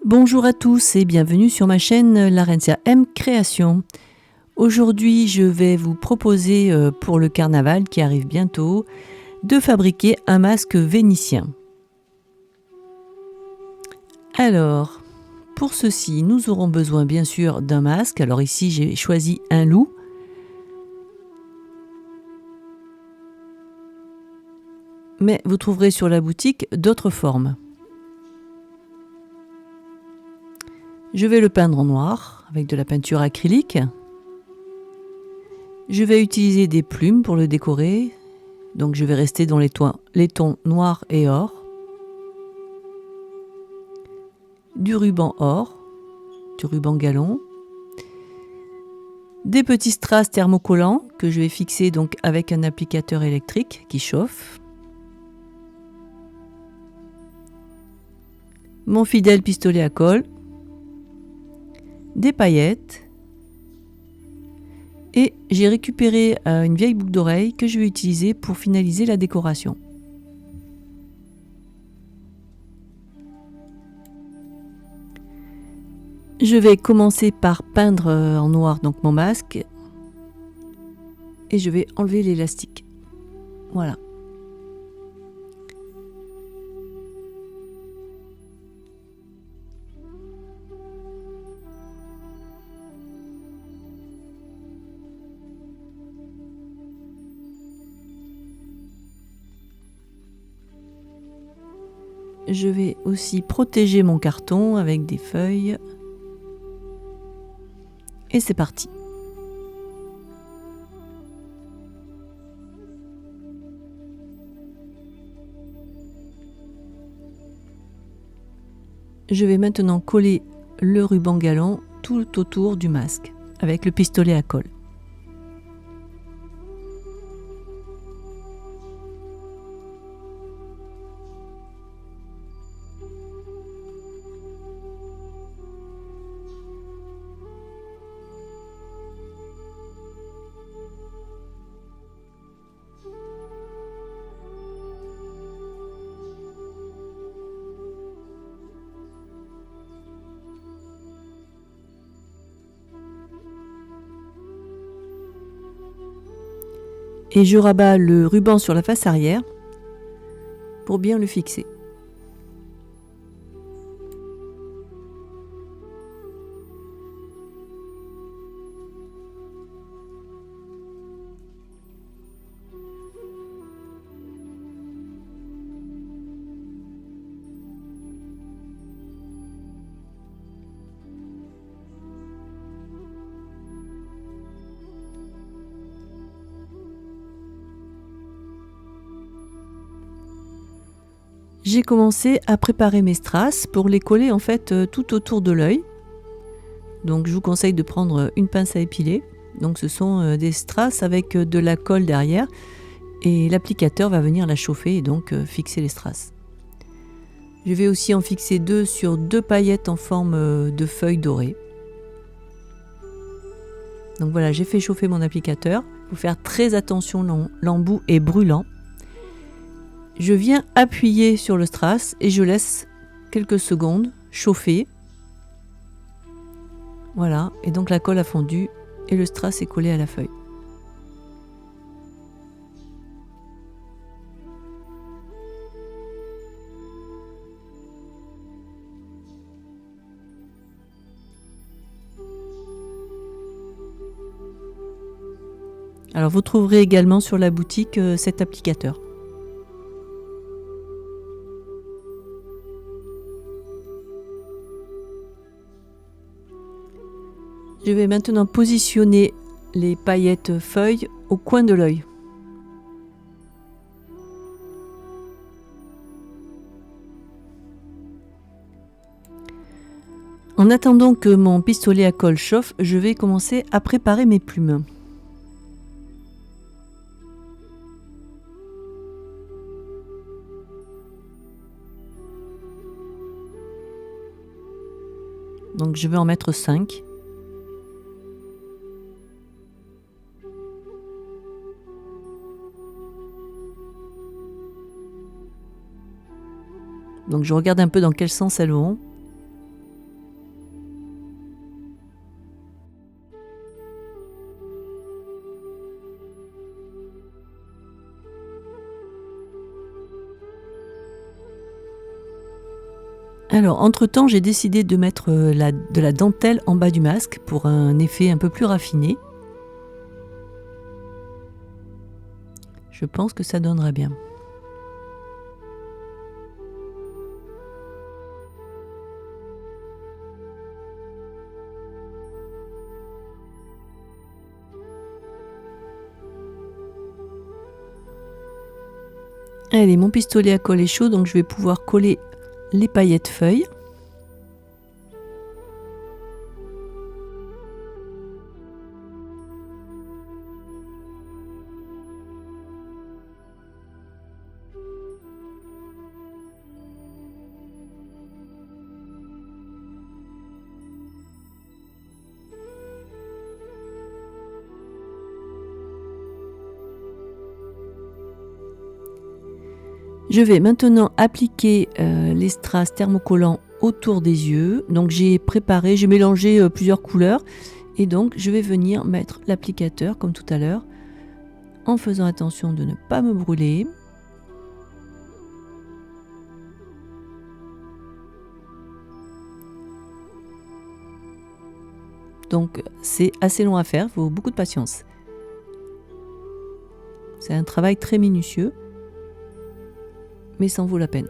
Bonjour à tous et bienvenue sur ma chaîne Larencia M Création. Aujourd'hui, je vais vous proposer pour le carnaval qui arrive bientôt de fabriquer un masque vénitien. Alors, pour ceci, nous aurons besoin bien sûr d'un masque. Alors ici, j'ai choisi un loup. Mais vous trouverez sur la boutique d'autres formes. Je vais le peindre en noir avec de la peinture acrylique. Je vais utiliser des plumes pour le décorer. Donc je vais rester dans les tons noir et or. Du ruban or, du ruban galon. Des petits strass thermocollants que je vais fixer donc avec un applicateur électrique qui chauffe. Mon fidèle pistolet à colle. Des paillettes. Et j'ai récupéré une vieille boucle d'oreille que je vais utiliser pour finaliser la décoration. Je vais commencer par peindre en noir donc mon masque. Et je vais enlever l'élastique. Voilà. Je vais aussi protéger mon carton avec des feuilles. Et c'est parti. Je vais maintenant coller le ruban galon tout autour du masque avec le pistolet à colle. Et je rabats le ruban sur la face arrière pour bien le fixer. J'ai commencé à préparer mes strass pour les coller en fait tout autour de l'œil. Donc je vous conseille de prendre une pince à épiler. Donc ce sont des strass avec de la colle derrière et l'applicateur va venir la chauffer et donc fixer les strass. Je vais aussi en fixer deux sur deux paillettes en forme de feuilles dorées. Donc voilà, j'ai fait chauffer mon applicateur. Il faut faire très attention, l'embout est brûlant. Je viens appuyer sur le strass et je laisse quelques secondes chauffer. Voilà, et donc la colle a fondu et le strass est collé à la feuille. Alors vous trouverez également sur la boutique cet applicateur. Je vais maintenant positionner les paillettes feuilles au coin de l'œil. En attendant que mon pistolet à colle chauffe, je vais commencer à préparer mes plumes. Donc je vais en mettre 5. Donc je regarde un peu dans quel sens elles vont. Alors, entre-temps, j'ai décidé de mettre de la dentelle en bas du masque pour un effet un peu plus raffiné. Je pense que ça donnera bien. Allez, mon pistolet à colle est chaud, donc je vais pouvoir coller les paillettes feuilles. Je vais maintenant appliquer les strass thermocollants autour des yeux. Donc j'ai mélangé plusieurs couleurs et donc je vais venir mettre l'applicateur comme tout à l'heure en faisant attention de ne pas me brûler. Donc c'est assez long à faire, il faut beaucoup de patience. C'est un travail très minutieux, mais ça en vaut la peine.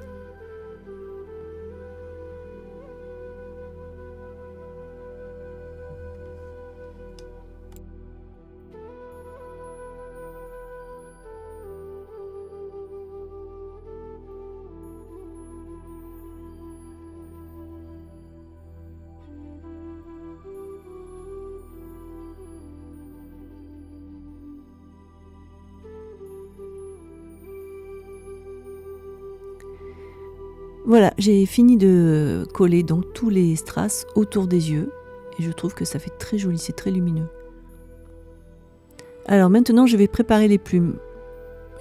Voilà, j'ai fini de coller donc tous les strass autour des yeux et je trouve que ça fait très joli, c'est très lumineux. Alors maintenant, je vais préparer les plumes.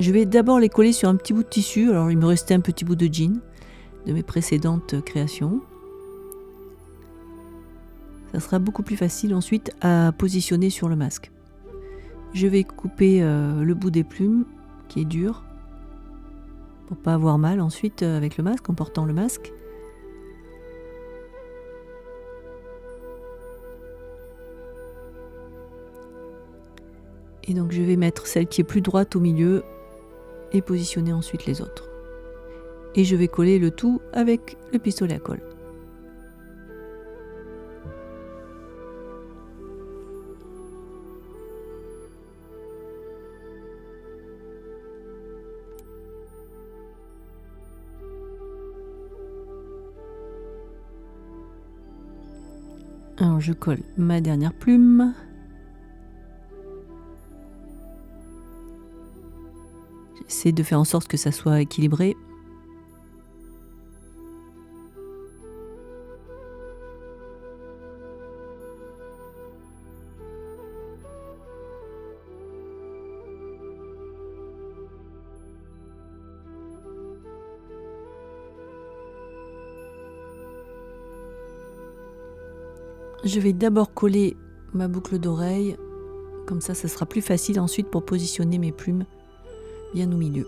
Je vais d'abord les coller sur un petit bout de tissu. Alors il me restait un petit bout de jean de mes précédentes créations. Ça sera beaucoup plus facile ensuite à positionner sur le masque. Je vais couper le bout des plumes qui est dur pour pas avoir mal ensuite avec le masque, en portant le masque. Et donc je vais mettre celle qui est plus droite au milieu et positionner ensuite les autres. Et je vais coller le tout avec le pistolet à colle. Alors je colle ma dernière plume. J'essaie de faire en sorte que ça soit équilibré. Je vais d'abord coller ma boucle d'oreille, comme ça sera plus facile ensuite pour positionner mes plumes bien au milieu.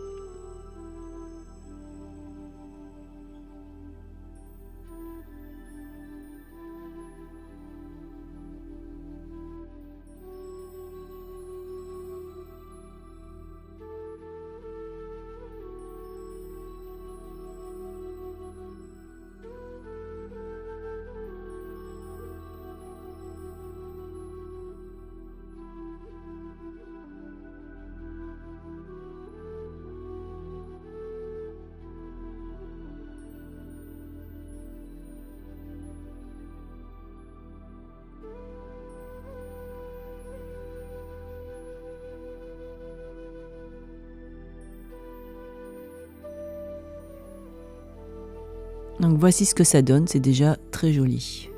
Donc voici ce que ça donne, c'est déjà très joli.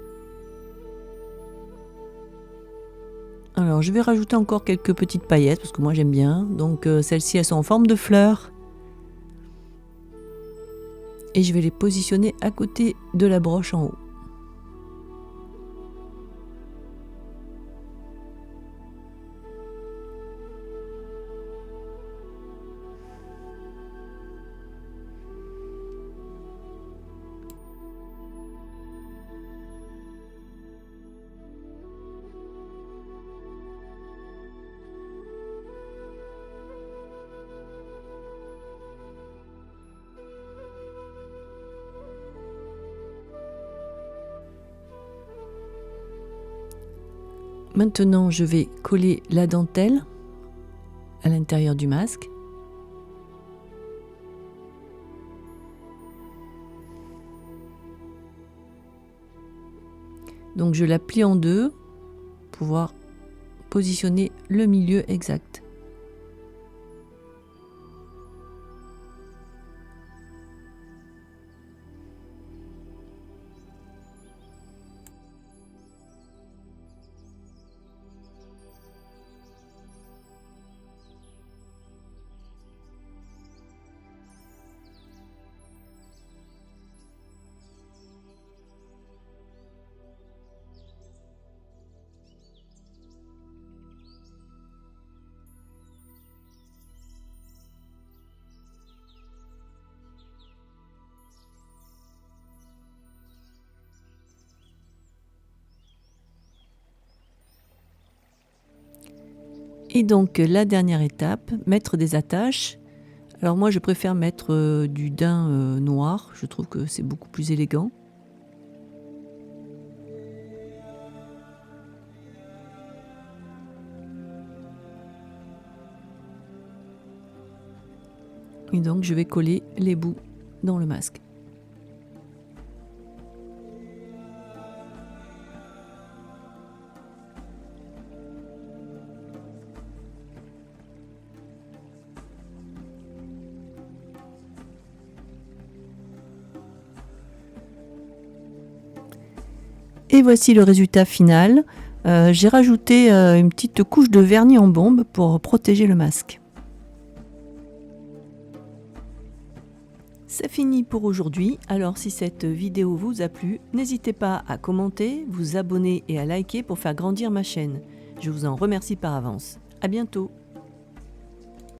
Alors je vais rajouter encore quelques petites paillettes parce que moi j'aime bien. Donc celles-ci elles sont en forme de fleurs. Et je vais les positionner à côté de la broche en haut. Maintenant, je vais coller la dentelle à l'intérieur du masque. Donc je la plie en deux pour pouvoir positionner le milieu exact. Et donc la dernière étape, mettre des attaches. Alors moi je préfère mettre du daim noir, je trouve que c'est beaucoup plus élégant. Et donc je vais coller les bouts dans le masque. Et voici le résultat final. J'ai rajouté une petite couche de vernis en bombe pour protéger le masque. C'est fini pour aujourd'hui, alors si cette vidéo vous a plu, n'hésitez pas à commenter, vous abonner et à liker pour faire grandir ma chaîne. Je vous en remercie par avance. À bientôt.